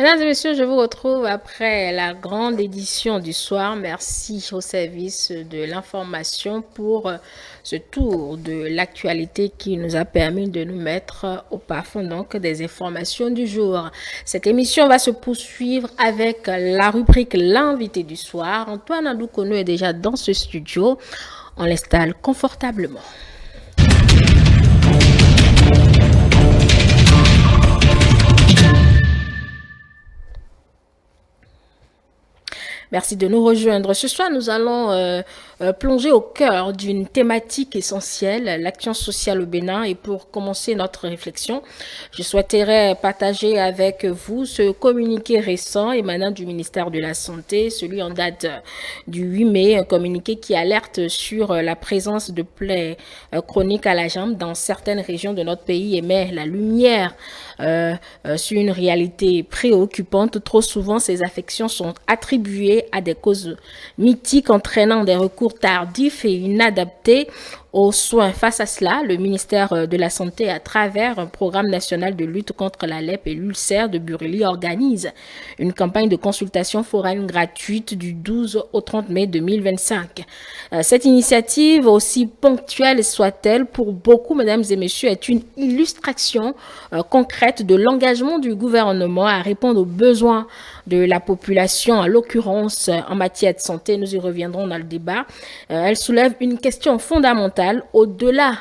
Mesdames et messieurs, je vous retrouve après la grande édition du soir. Merci au service de l'information pour ce tour de l'actualité qui nous a permis de nous mettre au parfum donc des informations du jour. Cette émission va se poursuivre avec la rubrique L'invité du soir. Antoine Adoukono est déjà dans ce studio. On l'installe confortablement. Merci de nous rejoindre. Ce soir, nous allons plonger au cœur d'une thématique essentielle, l'action sociale au Bénin. Et pour commencer notre réflexion, je souhaiterais partager avec vous ce communiqué récent émanant du ministère de la Santé, celui en date du 8 mai, un communiqué qui alerte sur la présence de plaies chroniques à la jambe dans certaines régions de notre pays et met la lumière sur une réalité préoccupante. Trop souvent, ces affections sont attribuées à des causes mythiques entraînant des recours tardifs et inadaptés aux soins. Face à cela, le ministère de la Santé, à travers un programme national de lutte contre la lèpre et l'ulcère de Bureli, organise une campagne de consultation foraine gratuite du 12 au 30 mai 2025. Cette initiative, aussi ponctuelle soit-elle, pour beaucoup, mesdames et messieurs, est une illustration concrète de l'engagement du gouvernement à répondre aux besoins de la population, en l'occurrence en matière de santé. Nous y reviendrons dans le débat. Elle soulève une question fondamentale au-delà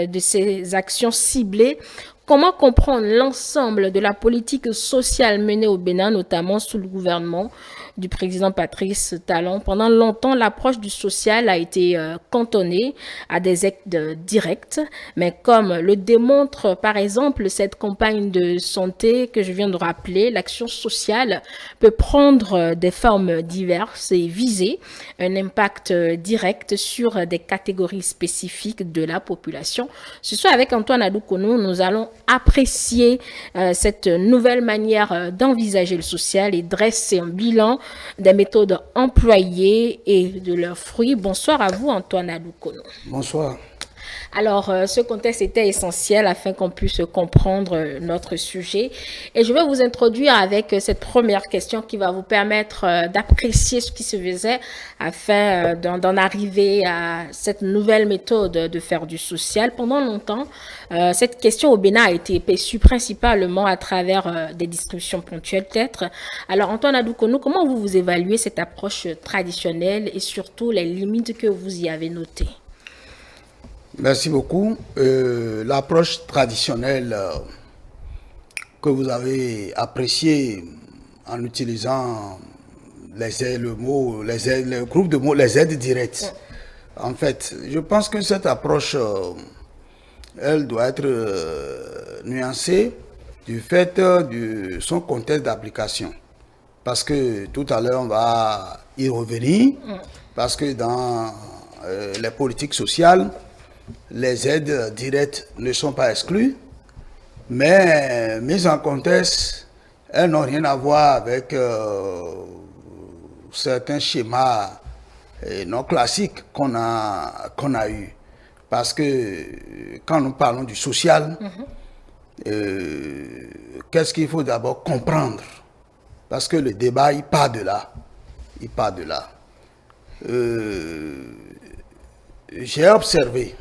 de ces actions ciblées. Comment comprendre l'ensemble de la politique sociale menée au Bénin, notamment sous le gouvernement du président Patrice Talon? Pendant longtemps, l'approche du social a été cantonnée à des aides directes, mais comme le démontre par exemple cette campagne de santé que je viens de rappeler, l'action sociale peut prendre des formes diverses et viser un impact direct sur des catégories spécifiques de la population. Ce soir, avec Antoine Adoukono, nous allons apprécier cette nouvelle manière d'envisager le social et dresser un bilan des méthodes employées et de leurs fruits. Bonsoir à vous, Antoine Adoukono. Bonsoir. Alors, ce contexte était essentiel afin qu'on puisse comprendre notre sujet. Et je vais vous introduire avec cette première question qui va vous permettre d'apprécier ce qui se faisait afin d'en arriver à cette nouvelle méthode de faire du social. Pendant longtemps, cette question au Bénin a été perçue principalement à travers des discussions ponctuelles peut-être. Alors, Antoine Adoukono, comment vous évaluez cette approche traditionnelle et surtout les limites que vous y avez notées? Merci beaucoup. L'approche traditionnelle que vous avez appréciée en utilisant le groupe de mots, les aides directes. En fait, je pense que cette approche, elle doit être nuancée du fait de son contexte d'application. Parce que tout à l'heure, on va y revenir. Parce que dans les politiques sociales, les aides directes ne sont pas exclues, mais mises en contexte, elles n'ont rien à voir avec certains schémas non classiques qu'on a eus. Parce que quand nous parlons du social, qu'est-ce qu'il faut d'abord comprendre? Parce que le débat, il part de là. Il part de là. J'ai observé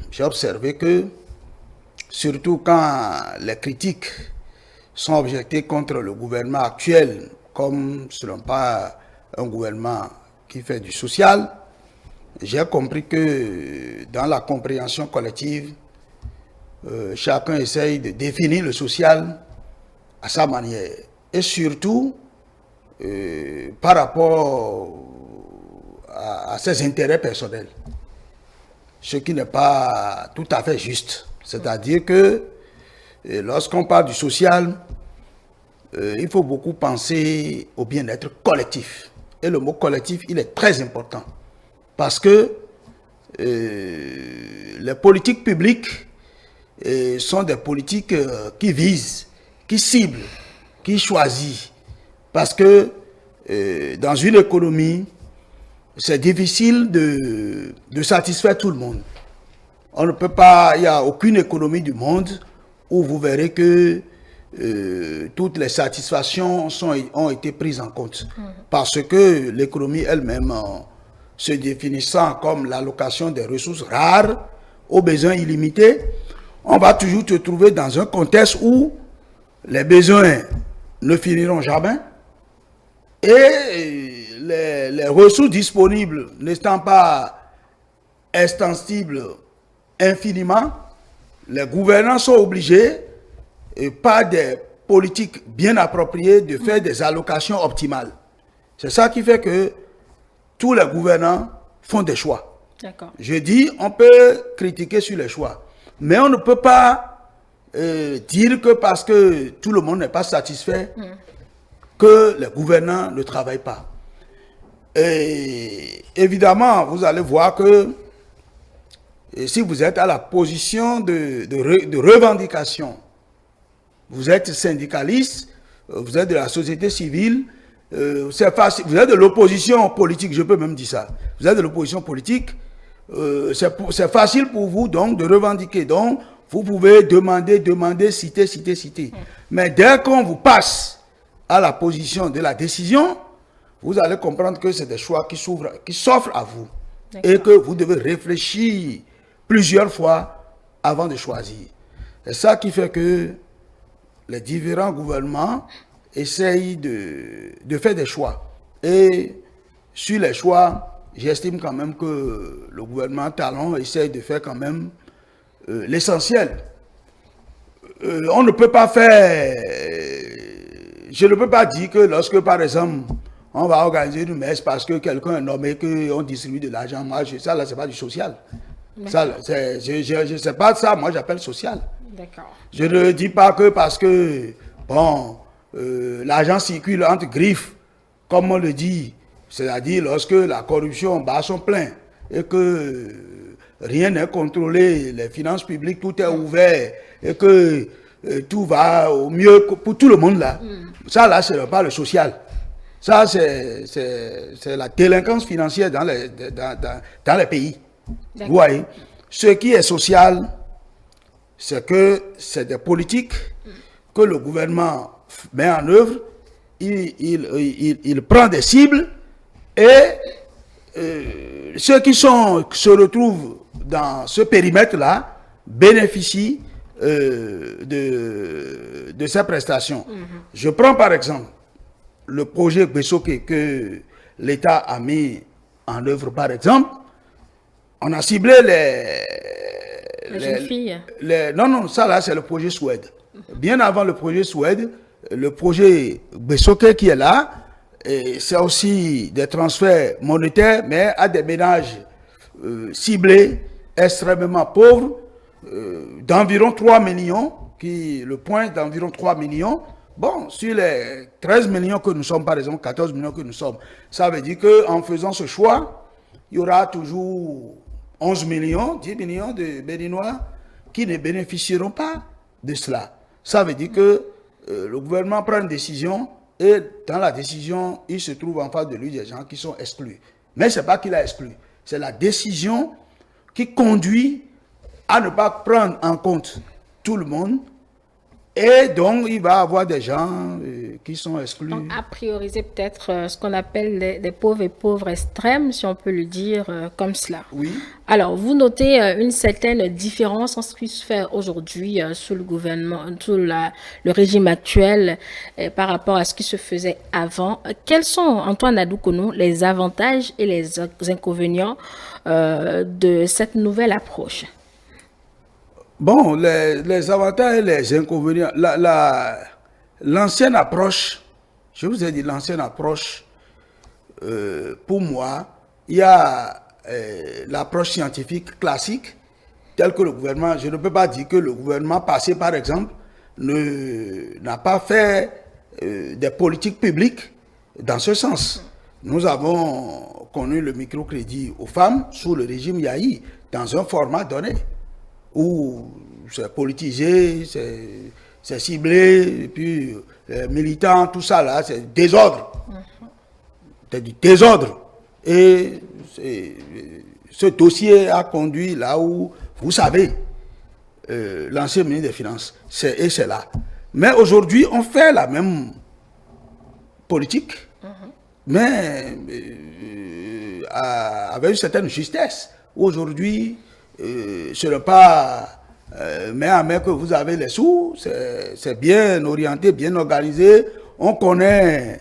que, surtout quand les critiques sont objectées contre le gouvernement actuel, comme ce n'est pas un gouvernement qui fait du social, j'ai compris que dans la compréhension collective, chacun essaye de définir le social à sa manière. Et surtout, par rapport à ses intérêts personnels. Ce qui n'est pas tout à fait juste. C'est-à-dire que lorsqu'on parle du social, il faut beaucoup penser au bien-être collectif. Et le mot collectif, il est très important. Parce que les politiques publiques sont des politiques qui visent, qui ciblent, qui choisissent. Parce que dans une économie, c'est difficile de satisfaire tout le monde. On ne peut pas, il n'y a aucune économie du monde où vous verrez que toutes les satisfactions ont été prises en compte. Parce que l'économie elle-même, se définissant comme l'allocation des ressources rares aux besoins illimités, on va toujours se trouver dans un contexte où les besoins ne finiront jamais et les ressources disponibles n'étant pas extensibles infiniment, les gouvernants sont obligés, et par des politiques bien appropriées, de faire des allocations optimales. C'est ça qui fait que tous les gouvernants font des choix. Je dis, on peut critiquer sur les choix, mais on ne peut pas dire que parce que tout le monde n'est pas satisfait, que les gouvernants ne travaillent pas. Et évidemment, vous allez voir que si vous êtes à la position de revendication, vous êtes syndicaliste, vous êtes de la société civile, c'est facile, vous êtes de l'opposition politique, je peux même dire ça. Vous êtes de l'opposition politique, c'est facile pour vous donc de revendiquer. Donc, vous pouvez demander, citer. Mais dès qu'on vous passe à la position de la décision, vous allez comprendre que c'est des choix qui s'offrent à vous. Et que vous devez réfléchir plusieurs fois avant de choisir. C'est ça qui fait que les différents gouvernements essayent de faire des choix. Et sur les choix, j'estime quand même que le gouvernement Talon essaye de faire quand même l'essentiel. On ne peut pas faire... Je ne peux pas dire que lorsque, par exemple, on va organiser une messe parce que quelqu'un est nommé, qu'on distribue de l'argent. Moi, ça, là, c'est pas du social. Ça, je sais pas ça, moi, j'appelle social. Je ne dis pas que parce que, bon, l'argent circule entre griffes, comme on le dit, c'est-à-dire lorsque la corruption bat son plein et que rien n'est contrôlé, les finances publiques, tout est ouvert et que tout va au mieux pour tout le monde là. Ça là, ce n'est pas le social. Ça, c'est la délinquance financière dans les pays. Vous voyez, ce qui est social, c'est que c'est des politiques que le gouvernement met en œuvre, il prend des cibles et ceux qui se retrouvent dans ce périmètre-là bénéficient de ces prestations. Je prends par exemple le projet Gbesoke que l'État a mis en œuvre par exemple. On a ciblé les jeunes filles. Non, ça là c'est le projet Suède. Bien avant le projet Suède, le projet Gbesoke qui est là, c'est aussi des transferts monétaires, mais à des ménages ciblés, extrêmement pauvres, d'environ 3 millions, le point d'environ 3 millions. Bon, sur les 13 millions que nous sommes, par exemple, 14 millions que nous sommes, ça veut dire qu'en faisant ce choix, il y aura toujours 11 millions, 10 millions de Béninois qui ne bénéficieront pas de cela. Ça veut dire que le gouvernement prend une décision et dans la décision, il se trouve en face de lui des gens qui sont exclus. Mais ce n'est pas qu'il a exclu, c'est la décision qui conduit à ne pas prendre en compte tout le monde. Et donc, il va y avoir des gens qui sont exclus. Donc, à prioriser peut-être ce qu'on appelle les pauvres et pauvres extrêmes, si on peut le dire comme cela. Oui. Alors, vous notez une certaine différence en ce qui se fait aujourd'hui sous le gouvernement, sous le régime actuel par rapport à ce qui se faisait avant. Quels sont, Antoine Adoukonou, les avantages et les inconvénients de cette nouvelle approche? Bon, les avantages et les inconvénients, l'ancienne approche, je vous ai dit l'ancienne approche, pour moi, il y a l'approche scientifique classique, telle que le gouvernement, je ne peux pas dire que le gouvernement passé par exemple, n'a pas fait des politiques publiques dans ce sens. Nous avons connu le microcrédit aux femmes sous le régime Yahi, dans un format donné, où c'est politisé, c'est ciblé, et puis les militants, tout ça là, c'est désordre. C'est du désordre. Et ce dossier a conduit là où, vous savez, l'ancien ministre des Finances, c'est là. Mais aujourd'hui, on fait la même politique, mais avec une certaine justesse. Aujourd'hui, ce n'est pas main à main que vous avez les sous, c'est bien orienté, bien organisé. On connaît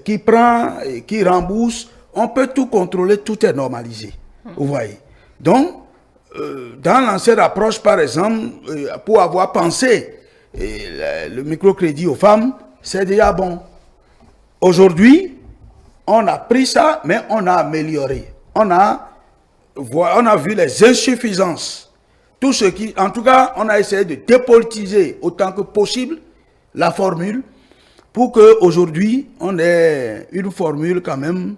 qui prend et qui rembourse. On peut tout contrôler, tout est normalisé. Vous voyez. Donc, dans l'ancienne approche, par exemple, pour avoir pensé le microcrédit aux femmes, c'est déjà bon. Aujourd'hui, on a pris ça, mais on a amélioré. On a vu les insuffisances. Tout ce qui, en tout cas, on a essayé de dépolitiser autant que possible la formule pour qu'aujourd'hui, on ait une formule quand même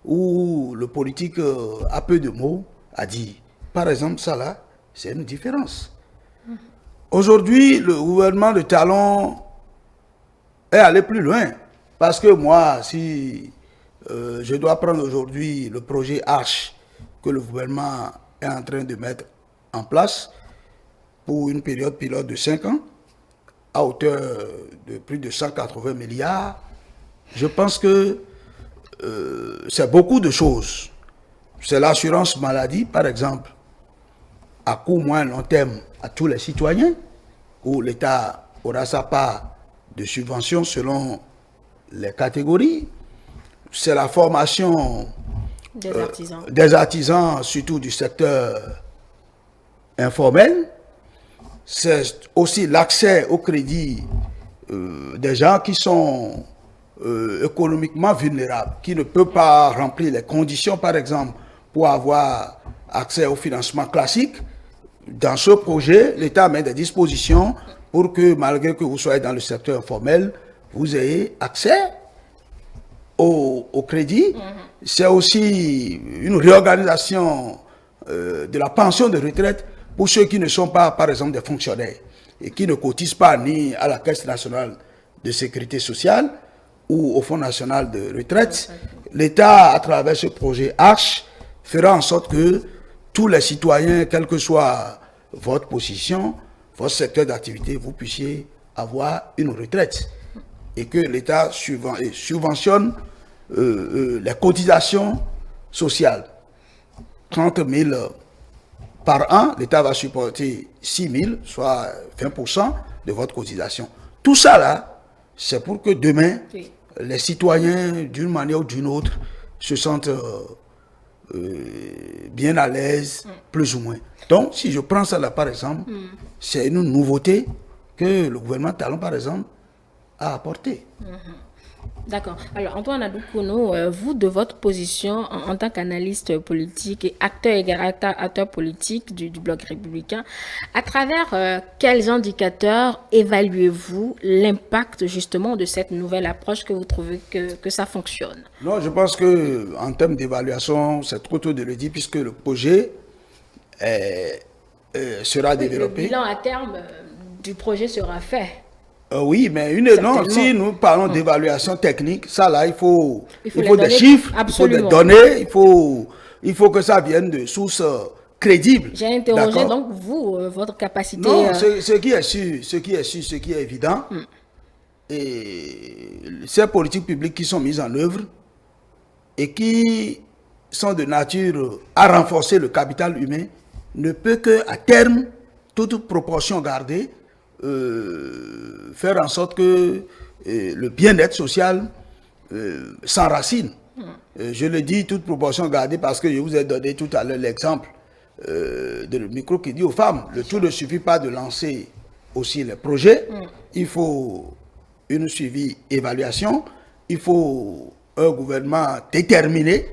où le politique a peu de mots à dire. Par exemple, ça là, c'est une différence. Aujourd'hui, le gouvernement de Talon est allé plus loin. Parce que moi, si je dois prendre aujourd'hui le projet Arche que le gouvernement est en train de mettre en place pour une période pilote de 5 ans, à hauteur de plus de 180 milliards, je pense que c'est beaucoup de choses. C'est l'assurance maladie, par exemple, à court moins long terme à tous les citoyens, où l'État aura sa part de subvention selon les catégories. C'est la formation des artisans, surtout du secteur informel. C'est aussi l'accès au crédit des gens qui sont économiquement vulnérables, qui ne peuvent pas remplir les conditions, par exemple, pour avoir accès au financement classique. Dans ce projet, l'État met des dispositions pour que, malgré que vous soyez dans le secteur informel, vous ayez accès au crédit. C'est aussi une réorganisation de la pension de retraite pour ceux qui ne sont pas, par exemple, des fonctionnaires et qui ne cotisent pas ni à la Caisse nationale de sécurité sociale ou au Fonds national de retraite. L'État, à travers ce projet Arche, fera en sorte que tous les citoyens, quelle que soit votre position, votre secteur d'activité, vous puissiez avoir une retraite. Et que l'État subventionne les cotisations sociales. 30 000 par an, l'État va supporter 6 000, soit 20% de votre cotisation. Tout ça là, c'est pour que demain, les citoyens, d'une manière ou d'une autre, se sentent bien à l'aise, plus ou moins. Donc, si je prends ça là, par exemple, c'est une nouveauté que le gouvernement Talon, par exemple, a apporté. D'accord. Alors, Antoine Adoukono, vous, de votre position en tant qu'analyste politique et acteur politique du Bloc républicain, à travers quels indicateurs évaluez-vous l'impact justement de cette nouvelle approche que vous trouvez que ça fonctionne? Non, je pense qu'en termes d'évaluation, c'est trop tôt de le dire puisque le projet sera développé. Le bilan à terme du projet sera fait. Oui, mais si nous parlons d'évaluation technique, ça là, il faut des chiffres, absolument. Il faut des données, il faut que ça vienne de sources crédibles. J'ai interrogé donc vous, votre capacité... Non, ce qui est sûr, ce qui est évident, et ces politiques publiques qui sont mises en œuvre et qui sont de nature à renforcer le capital humain, ne peut qu'à terme, toute proportion gardée, faire en sorte que le bien-être social s'enracine. Je le dis, toute proportion gardée, parce que je vous ai donné tout à l'heure l'exemple de microcrédit aux femmes. Le tout ne suffit pas de lancer aussi les projets. Il faut une suivi évaluation. Il faut un gouvernement déterminé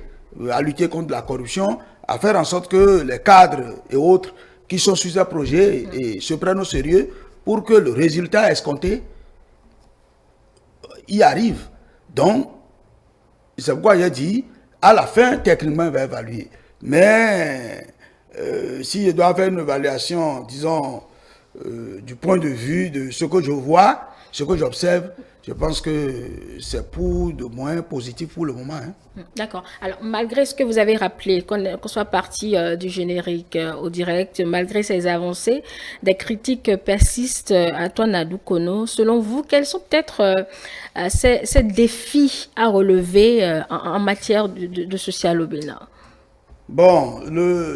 à lutter contre la corruption, à faire en sorte que les cadres et autres qui sont sur ces projets et se prennent au sérieux pour que le résultat escompté y arrive. Donc, c'est pourquoi j'ai dit, à la fin, techniquement, il va évaluer. Mais si je dois faire une évaluation, disons, du point de vue de ce que je vois, ce que j'observe, je pense que c'est pour de moins positif pour le moment. Hein. D'accord. Alors, malgré ce que vous avez rappelé, qu'on soit parti du générique au direct, malgré ces avancées, des critiques persistent à Antoine Adou-Kono. Selon vous, quels sont peut-être ces défis à relever en matière de social au Bénin? Bon,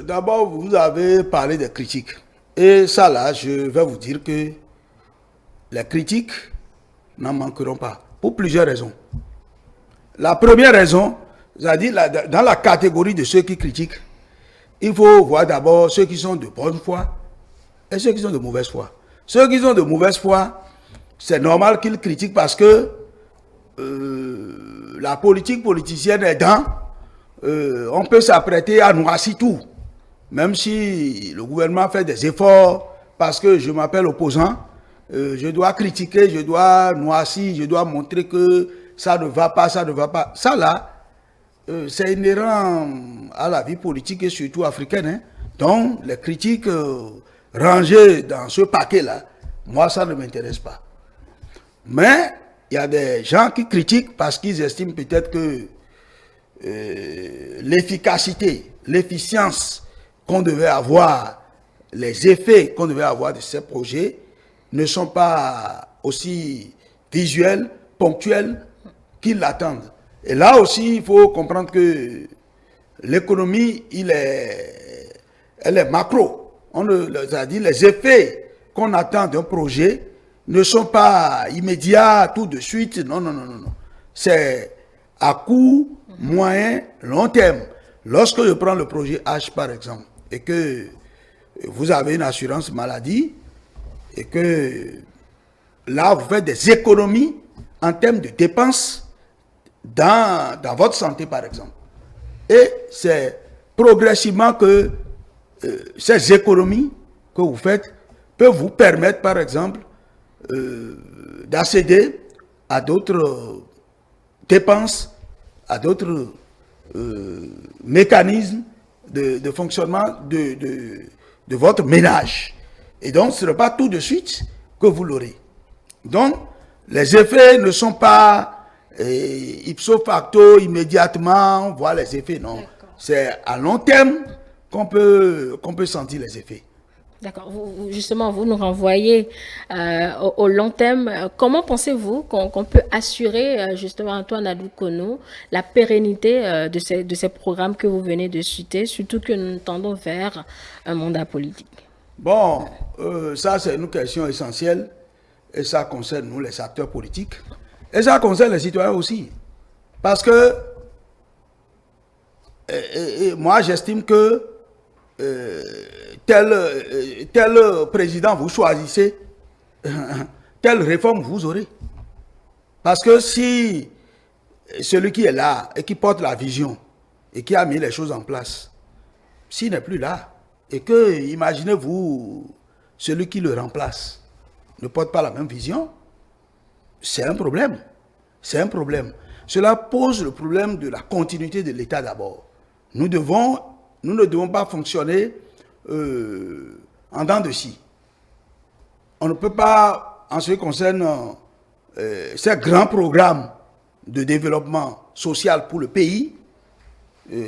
d'abord, vous avez parlé des critiques. Et ça, là, je vais vous dire que les critiques n'en manqueront pas, pour plusieurs raisons. La première raison, c'est-à-dire dans la catégorie de ceux qui critiquent, il faut voir d'abord ceux qui sont de bonne foi et ceux qui sont de mauvaise foi. Ceux qui sont de mauvaise foi, c'est normal qu'ils critiquent parce que la politique politicienne est dans, on peut s'apprêter à noircir tout. Même si le gouvernement fait des efforts, parce que je m'appelle opposant, je dois critiquer, je dois noircir, je dois montrer que ça ne va pas, ça ne va pas. Ça là, c'est inhérent à la vie politique et surtout africaine. Hein. Donc, les critiques rangées dans ce paquet-là, moi, ça ne m'intéresse pas. Mais, il y a des gens qui critiquent parce qu'ils estiment peut-être que l'efficacité, l'efficience qu'on devait avoir, les effets qu'on devait avoir de ces projets ne sont pas aussi visuels, ponctuels qu'ils l'attendent. Et là aussi, il faut comprendre que l'économie, elle est macro. C'est-à-dire les effets qu'on attend d'un projet ne sont pas immédiats, tout de suite. Non, non, non, non, non. C'est à court, moyen, long terme. Lorsque je prends le projet H, par exemple, et que vous avez une assurance maladie, et que là, vous faites des économies en termes de dépenses dans votre santé, par exemple. Et c'est progressivement que ces économies que vous faites peuvent vous permettre, par exemple, d'accéder à d'autres dépenses, à d'autres mécanismes de fonctionnement de votre ménage. Et donc, ce n'est pas tout de suite que vous l'aurez. Donc, les effets ne sont pas ipso facto, immédiatement, on voit les effets, non. C'est à long terme qu'on peut sentir les effets. D'accord. Justement, vous nous renvoyez au long terme. Comment pensez-vous qu'on peut assurer, justement, Antoine Adou-Kono, la pérennité de ces programmes que vous venez de citer, surtout que nous tendons vers un mandat politique? Bon, ça c'est une question essentielle et ça concerne nous les acteurs politiques et ça concerne les citoyens aussi. Parce que moi j'estime que tel président vous choisissez, telle réforme vous aurez. Parce que si celui qui est là et qui porte la vision et qui a mis les choses en place, s'il n'est plus là, et que, imaginez-vous, celui qui le remplace ne porte pas la même vision, c'est un problème. C'est un problème. Cela pose le problème de la continuité de l'État d'abord. Nous ne devons pas fonctionner en dents de scie. On ne peut pas, en ce qui concerne ces grands programmes de développement social pour le pays,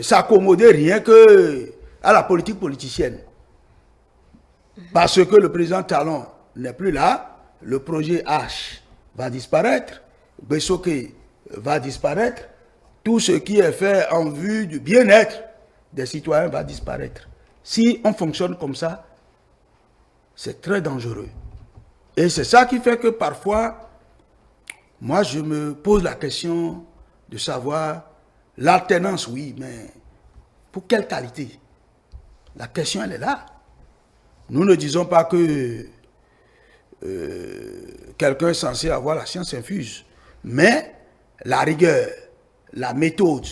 s'accommoder rien que à la politique politicienne. Parce que le président Talon n'est plus là, le projet H va disparaître, Bessoké va disparaître, tout ce qui est fait en vue du bien-être des citoyens va disparaître. Si on fonctionne comme ça, c'est très dangereux. Et c'est ça qui fait que parfois, moi je me pose la question de savoir l'alternance, oui, mais pour quelle qualité? La question, elle est là. Nous ne disons pas que quelqu'un est censé avoir la science infuse, mais la rigueur, la méthode,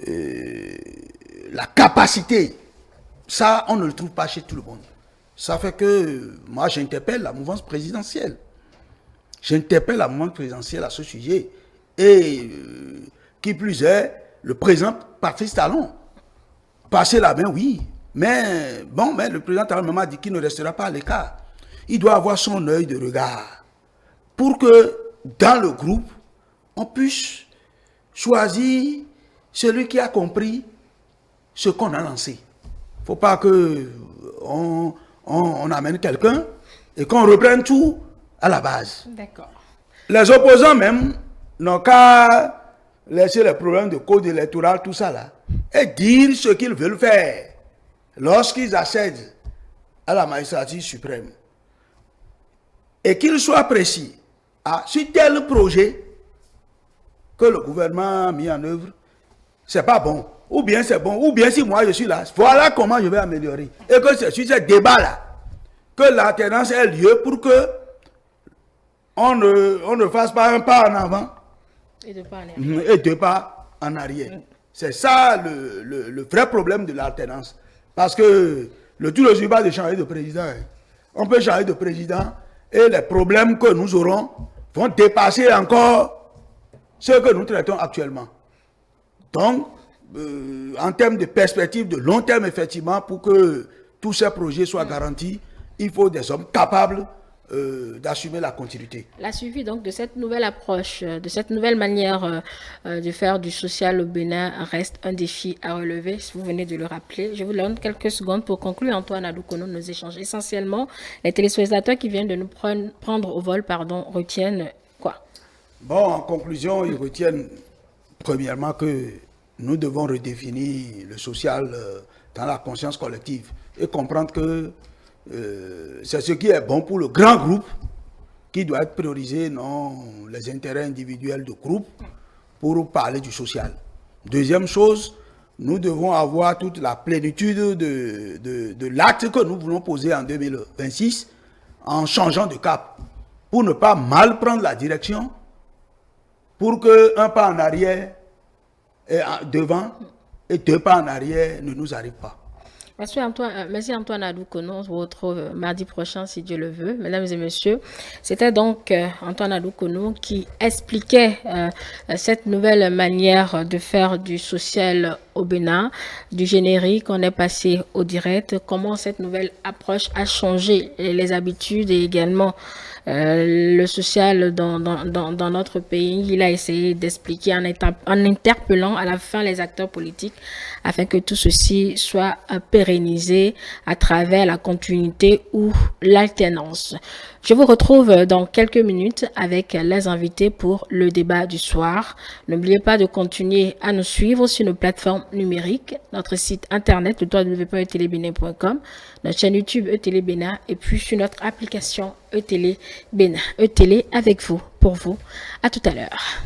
la capacité, ça, on ne le trouve pas chez tout le monde. Ça fait que moi, j'interpelle la mouvance présidentielle. J'interpelle la mouvance présidentielle à ce sujet. Et qui plus est, le président Patrice Talon. Passer la main, oui. Mais bon, mais le président Talon m'a dit qu'il ne restera pas à l'écart. Il doit avoir son œil de regard. pour que dans le groupe, on puisse choisir celui qui a compris ce qu'on a lancé. Il ne faut pas qu'on amène quelqu'un et qu'on reprenne tout à la base. D'accord. Les opposants même n'ont qu'à laisser les problèmes de code électoral, tout ça là, et dire ce qu'ils veulent faire lorsqu'ils accèdent à la magistrature suprême. Et qu'ils soient précis. Sur tel projet que le gouvernement a mis en œuvre, c'est pas bon. Ou bien c'est bon, ou bien si moi je suis là, voilà comment je vais améliorer. Et que c'est sur ce débat-là que l'alternance ait lieu pour que on ne fasse pas un pas en avant et deux pas en arrière. C'est ça le vrai problème de l'alternance. Parce que le tout ne suit pas de changer de président. On peut changer de président et les problèmes que nous aurons vont dépasser encore ce que nous traitons actuellement. Donc, en termes de perspective de long terme, effectivement, pour que tous ces projets soient garantis, il faut des hommes capables d'assumer la continuité. La suivi donc de cette nouvelle approche, de cette nouvelle manière de faire du social au Bénin reste un défi à relever, si vous venez de le rappeler. Je vous donne quelques secondes pour conclure, Antoine Adoukono, nos échanges. Essentiellement, les téléspectateurs qui viennent de nous prendre au vol, retiennent quoi? Bon, en conclusion, ils retiennent premièrement que nous devons redéfinir le social dans la conscience collective et comprendre que c'est ce qui est bon pour le grand groupe qui doit être priorisé, non les intérêts individuels de groupe, pour parler du social. Deuxième chose, nous devons avoir toute la plénitude de l'acte que nous voulons poser en 2026 en changeant de cap, pour ne pas mal prendre la direction, pour qu'un pas en arrière et devant et deux pas en arrière ne nous arrivent pas. Merci Antoine Adoukono. On se retrouve mardi prochain si Dieu le veut. Mesdames et messieurs, c'était donc Antoine Adoukono qui expliquait cette nouvelle manière de faire du social au Bénin, du générique. On est passé au direct. Comment cette nouvelle approche a changé les habitudes et également le social dans notre pays. Il a essayé d'expliquer en interpellant à la fin les acteurs politiques afin que tout ceci soit pérennisé à travers la continuité ou l'alternance. Je vous retrouve dans quelques minutes avec les invités pour le débat du soir. N'oubliez pas de continuer à nous suivre sur nos plateformes numériques, notre site internet www.etelebénin.com, notre chaîne YouTube ETélé Bénin et puis sur notre application ETélé Bénin. ETélé avec vous, pour vous. À tout à l'heure.